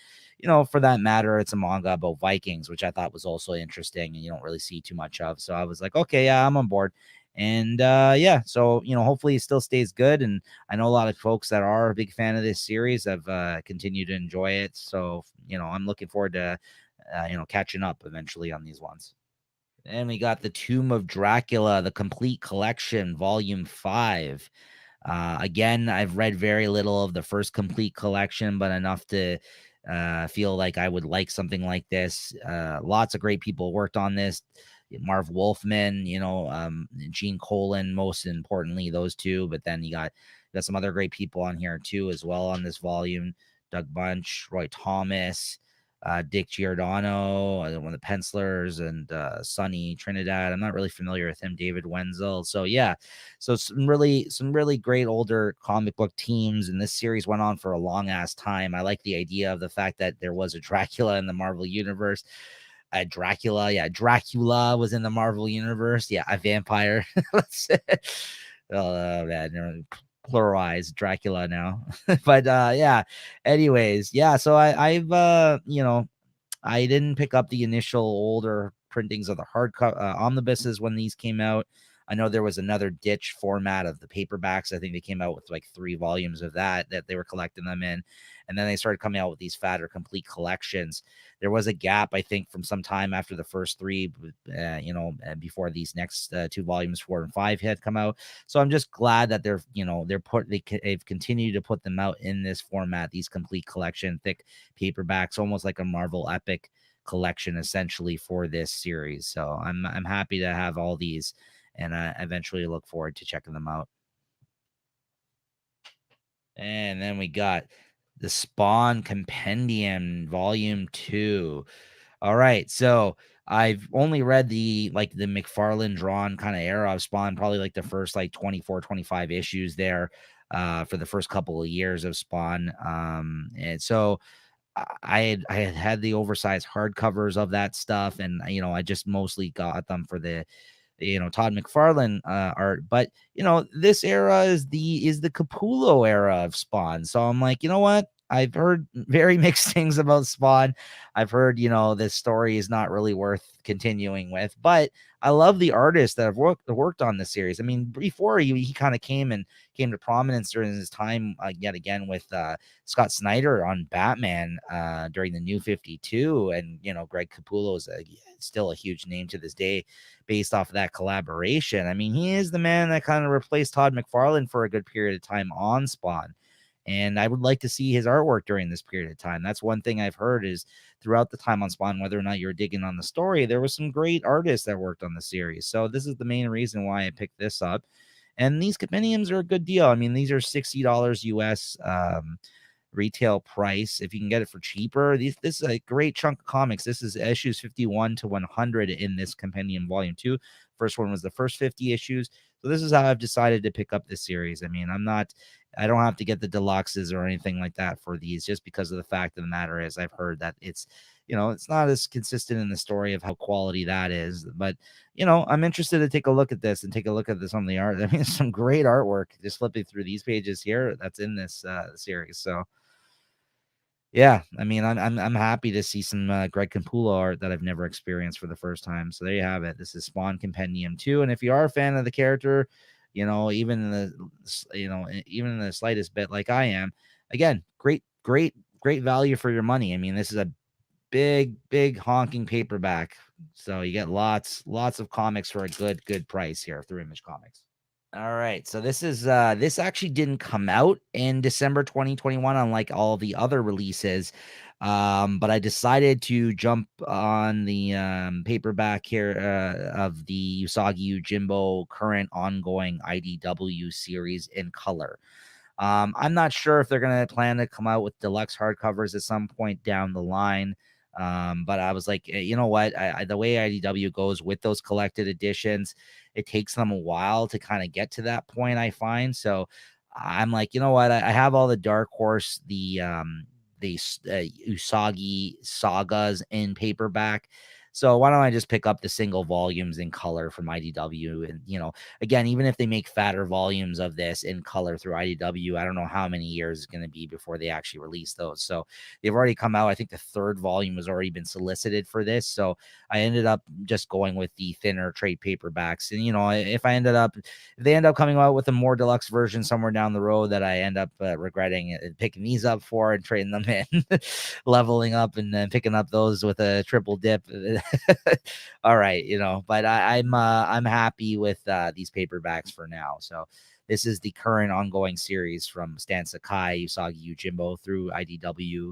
for that matter, it's a manga about Vikings, which I thought was also interesting and you don't really see too much of. So I was like, okay, yeah, I'm on board. And yeah, so hopefully it still stays good. And I know a lot of folks that are a big fan of this series have continued to enjoy it. So I'm looking forward to catching up eventually on these ones. And we got The Tomb of Dracula, the complete collection, volume 5. Again, I've read very little of the first complete collection, but enough to feel like I would like something like this. Lots of great people worked on this. Marv Wolfman, Gene Colan, most importantly, those two. But then you got some other great people on here too, as well on this volume. Doug Bunch, Roy Thomas, Dick Giordano, one of the pencilers, and Sonny Trinidad. I'm not really familiar with him. David Wenzel. So yeah, so some really great older comic book teams, and this series went on for a long ass time. I like the idea of the fact that there was a Dracula in the Marvel universe. Dracula was in the Marvel universe. Yeah, a vampire. Oh man, pluralize Dracula now. But yeah, anyways, yeah, so I've I didn't pick up the initial older printings of the hardcover omnibuses when these came out. I know there was another ditch format of the paperbacks. I think they came out with like 3 volumes of that they were collecting them in. And then they started coming out with these fatter complete collections. There was a gap, I think, from some time after the first 3, before these next 2 volumes, 4 and 5 had come out. So I'm just glad that they've continued to put them out in this format, these complete collection, thick paperbacks, almost like a Marvel epic collection essentially for this series. So I'm happy to have all these, and I eventually look forward to checking them out. And then we got the Spawn Compendium Volume 2. All right, so I've only read the McFarlane drawn kind of era of Spawn, probably like the first 24, 25 issues there for the first couple of years of Spawn. And so I had the oversized hardcovers of that stuff, and I just mostly got them for the Todd McFarlane art. But this era is the Capullo era of Spawn. So I'm like, you know what? I've heard very mixed things about Spawn. I've heard, this story is not really worth continuing with, but I love the artists that have worked on the series. I mean, before he kind of came to prominence during his time yet again with Scott Snyder on Batman during the New 52, and Greg Capullo is still a huge name to this day based off of that collaboration. I mean, he is the man that kind of replaced Todd McFarlane for a good period of time on Spawn. And I would like to see his artwork during this period of time. That's one thing I've heard is throughout the time on Spawn, whether or not you're digging on the story, there was some great artists that worked on the series. So this is the main reason why I picked this up. And these compendiums are a good deal. I mean, these are $60 US retail price. If you can get it for cheaper, this is a great chunk of comics. This is issues 51 to 100 in this compendium volume 2. First one was the first 50 issues. So this is how I've decided to pick up this series. I mean, I don't have to get the deluxes or anything like that for these, just because of the fact of the matter is I've heard that it's, it's not as consistent in the story of how quality that is. But, I'm interested to take a look at this and take a look at some of the art. I mean, some great artwork just flipping through these pages here that's in this series. So, yeah, I mean, I'm happy to see some Greg Capullo art that I've never experienced for the first time. So there you have it. This is Spawn Compendium 2, and if you are a fan of the character, even even in the slightest bit, like I am, again, great value for your money. I mean, this is a big honking paperback, so you get lots of comics for a good price here through Image Comics. All right. So this actually didn't come out in December 2021, unlike all the other releases. But I decided to jump on the paperback here of the Usagi Yojimbo current ongoing IDW series in color. I'm not sure if they're going to plan to come out with deluxe hardcovers at some point down the line. But I was like, you know what? The way IDW goes with those collected editions, it takes them a while to kind of get to that point, I find. So I'm like, you know what? I have all the Dark Horse, the Usagi sagas in paperback. So why don't I just pick up the single volumes in color from IDW? And, again, even if they make fatter volumes of this in color through IDW, I don't know how many years it's going to be before they actually release those. So they've already come out. I think the third volume has already been solicited for this. So I ended up just going with the thinner trade paperbacks. And, if they end up coming out with a more deluxe version somewhere down the road that I end up regretting picking these up for and trading them in, leveling up and then picking up those with a triple dip. All right, but I'm happy with these paperbacks for now. So this is the current ongoing series from Stan Sakai, Usagi Yojimbo through IDW.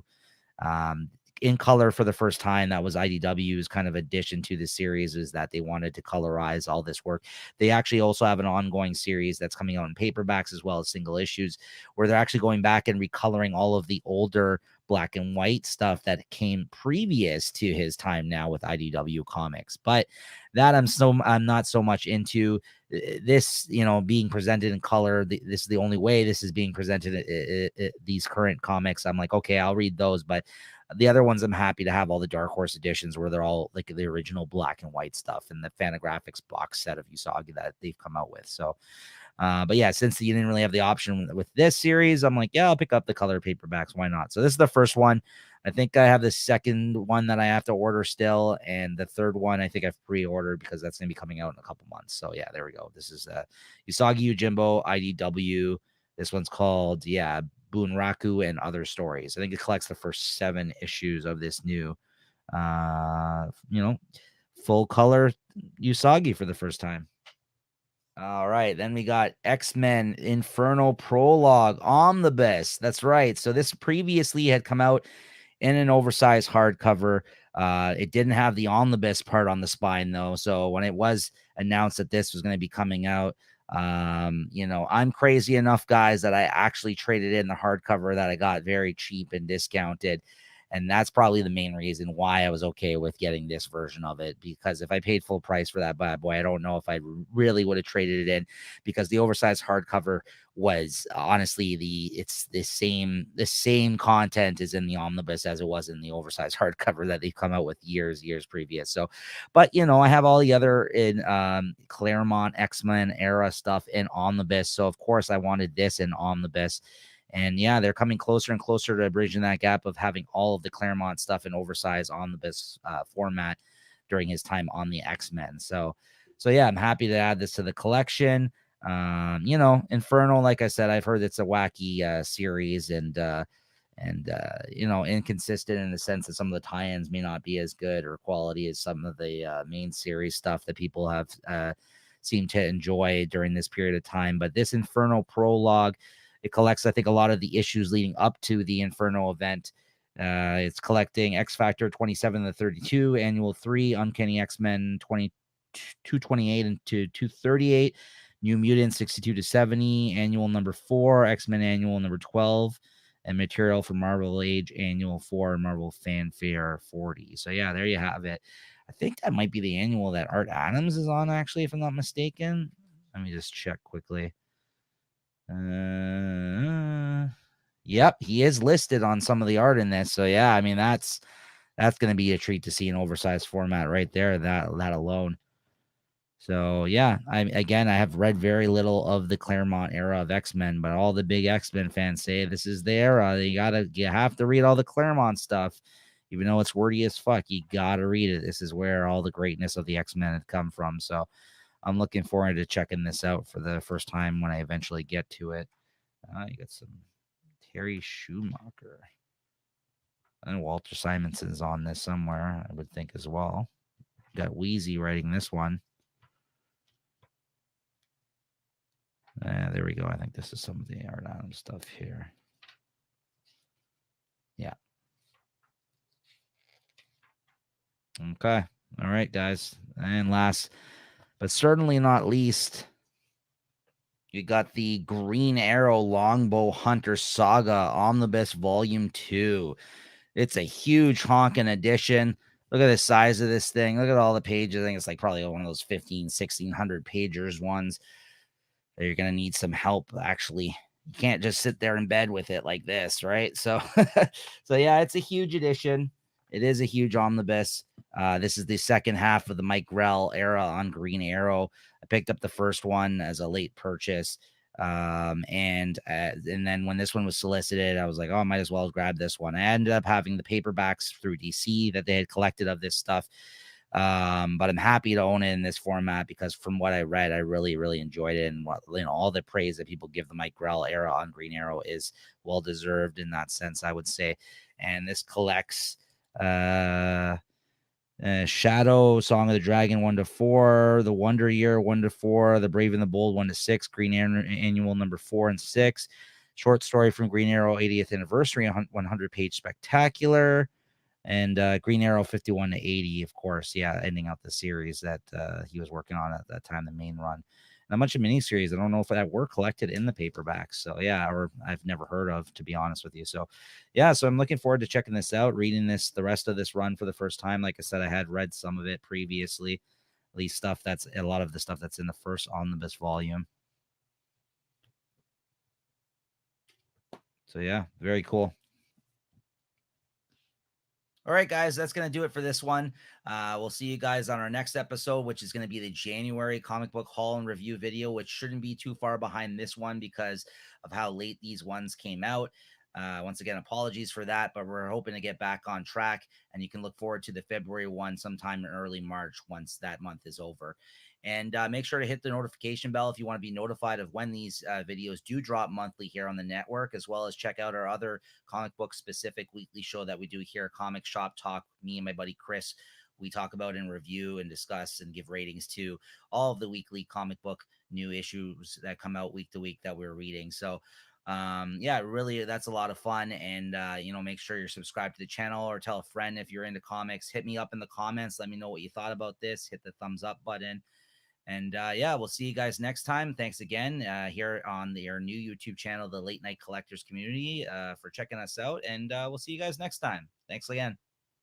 In color for the first time. That was IDW's kind of addition to the series, is that they wanted to colorize all this work. They actually also have an ongoing series that's coming out in paperbacks as well as single issues, where they're actually going back and recoloring all of the older black and white stuff that came previous to his time now with IDW Comics. But that I'm not so much into. This, being presented in color. This is the only way this is being presented. These current comics, I'm like, okay, I'll read those, but the other ones, I'm happy to have all the Dark Horse editions where they're all like the original black and white stuff and the Fantagraphics box set of Usagi that they've come out with. So, but yeah, since you didn't really have the option with this series, I'm like, yeah, I'll pick up the color paperbacks. Why not? So this is the first one. I think I have the second one that I have to order still, and the third one I think I've pre-ordered because that's going to be coming out in a couple months. So yeah, there we go. This is Usagi Yojimbo IDW. This one's called Bunraku and Other Stories. I think it collects the first 7 issues of this new, full color Usagi for the first time. All right, then we got X-Men Inferno Prologue Omnibus. That's right. So this previously had come out in an oversized hardcover. It didn't have the omnibus part on the spine though. So when it was announced that this was going to be coming out, I'm crazy enough, guys, that I actually traded in the hardcover that I got very cheap and discounted. And that's probably the main reason why I was okay with getting this version of it, because if I paid full price for that bad boy, I don't know if I really would have traded it in, because the oversized hardcover was honestly it's the same content as in the omnibus as it was in the oversized hardcover that they've come out with years previous. So, but I have all the other in Claremont X-Men era stuff in omnibus. So of course I wanted this in omnibus. And yeah, they're coming closer and closer to bridging that gap of having all of the Claremont stuff in oversized omnibus format during his time on the X-Men. So yeah, I'm happy to add this to the collection. Inferno, like I said, I've heard it's a wacky series and inconsistent in the sense that some of the tie-ins may not be as good or quality as some of the main series stuff that people have seemed to enjoy during this period of time. But this Inferno Prologue, it collects, I think, a lot of the issues leading up to the Inferno event. It's collecting X Factor 27 to 32, Annual 3, Uncanny X-Men 228 and to 238, New Mutants 62 to 70, Annual number 4, X-Men Annual number 12, and material for Marvel Age Annual 4 and Marvel Fanfare 40. So yeah, there you have it. I think that might be the annual that Art Adams is on, actually, if I'm not mistaken. Let me just check quickly. Yep, he is listed on some of the art in this. So yeah, I mean that's going to be a treat to see an oversized format right there. That alone. So yeah, I have read very little of the Claremont era of X-Men, but all the big X-Men fans say this is the era. You have to read all the Claremont stuff, even though it's wordy as fuck. You gotta read it. This is where all the greatness of the X-Men had come from. So I'm looking forward to checking this out for the first time when I eventually get to it. You got some Terry Schumacher and Walter Simonson's on this somewhere, I would think, as well. Got Wheezy writing this one. There we go. I think this is some of the Art Adams stuff here. Yeah. Okay. All right, guys. And last, but certainly not least, you got the Green Arrow Longbow Hunter Saga Omnibus Volume 2. It's a huge honking edition. Look at the size of this thing. Look at all the pages. I think it's like probably one of those 1,600 pagers ones. You're going to need some help, actually. You can't just sit there in bed with it like this, right? So, so yeah, it's a huge edition. It is a huge omnibus. This is the second half of the Mike Grell era on Green Arrow. I picked up the first one as a late purchase. And then when this one was solicited, I was like, oh, I might as well grab this one. I ended up having the paperbacks through DC that they had collected of this stuff. But I'm happy to own it in this format because from what I read, I really, really enjoyed it. And all the praise that people give the Mike Grell era on Green Arrow is well deserved in that sense, I would say. And this collects Shadow, Song of the Dragon 1-4, The Wonder Year 1-4, The Brave and the Bold 1-6, Green Arrow Annual number 4 and 6, short story from Green Arrow 80th Anniversary 100-page spectacular. And Green Arrow 51-80, of course. Yeah, ending out the series that he was working on at that time, the main run. And a bunch of miniseries. I don't know if that were collected in the paperbacks. So, yeah, or I've never heard of, to be honest with you. So, yeah, so I'm looking forward to checking this out, reading the rest of this run for the first time. Like I said, I had read some of it previously, at least a lot of the stuff that's in the first omnibus volume. So, yeah, very cool. All right, guys, that's going to do it for this one. We'll see you guys on our next episode, which is going to be the January comic book haul and review video, which shouldn't be too far behind this one because of how late these ones came out. Once again, apologies for that, but we're hoping to get back on track, and you can look forward to the February one sometime in early March once that month is over. And make sure to hit the notification bell if you want to be notified of when these videos do drop monthly here on the network, as well as check out our other comic book specific weekly show that we do here, Comic Shop Talk. Me and my buddy Chris, we talk about and review and discuss and give ratings to all of the weekly comic book new issues that come out week to week that we're reading. So yeah, really, that's a lot of fun. And make sure you're subscribed to the channel or tell a friend if you're into comics. Hit me up in the comments. Let me know what you thought about this. Hit the thumbs up button. And yeah, we'll see you guys next time. Thanks again here on our new YouTube channel, the Late Night Collectors Community, for checking us out. And we'll see you guys next time. Thanks again.